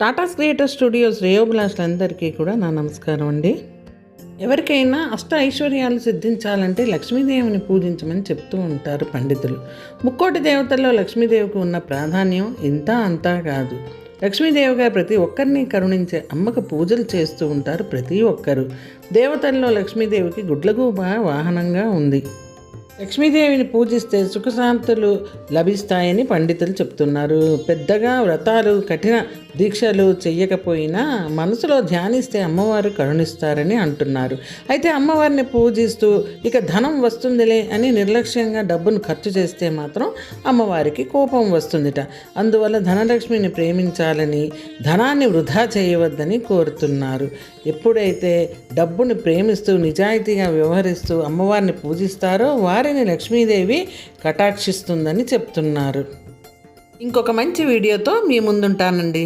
Tata creator studios శ్రేయోభిలాషులందరికీ కూడా నా నమస్కారం అండి. ఎవరికైనా అష్ట ఐశ్వర్యాలు సిద్ధించాలంటే లక్ష్మీదేవిని పూజించమని చెప్తూ ఉంటారు పండితులు. ముక్కోటి దేవతల్లో లక్ష్మీదేవికి ఉన్న ప్రాధాన్యం ఇంత అంతా కాదు. లక్ష్మీదేవిగా ప్రతి ఒక్కరిని కరుణించే అమ్మకు పూజలు చేస్తూ ఉంటారు ప్రతి ఒక్కరు. దేవతల్లో లక్ష్మీదేవికి గుడ్లగూబ వాహనంగా ఉంది. లక్ష్మీదేవిని పూజిస్తే సుఖశాంతులు లభిస్తాయని పండితులు చెప్తున్నారు. పెద్దగా వ్రతాలు కఠిన దీక్షలు చెయ్యకపోయినా మనసులో ధ్యానిస్తే అమ్మవారు కరుణిస్తారని అంటున్నారు. అయితే అమ్మవారిని పూజిస్తూ ఇక ధనం వస్తుందిలే అని నిర్లక్ష్యంగా డబ్బును ఖర్చు చేస్తే మాత్రం అమ్మవారికి కోపం వస్తుందిట. అందువల్ల ధనలక్ష్మిని ప్రేమించాలని, ధనాన్ని వృధా చేయవద్దని కోరుతున్నారు. ఎప్పుడైతే డబ్బుని ప్రేమిస్తూ నిజాయితీగా వ్యవహరిస్తూ అమ్మవారిని పూజిస్తారో వారిని లక్ష్మీదేవి కటాక్షిస్తుందని చెప్తున్నారు. ఇంకొక మంచి వీడియోతో మీ ముందుంటానండి.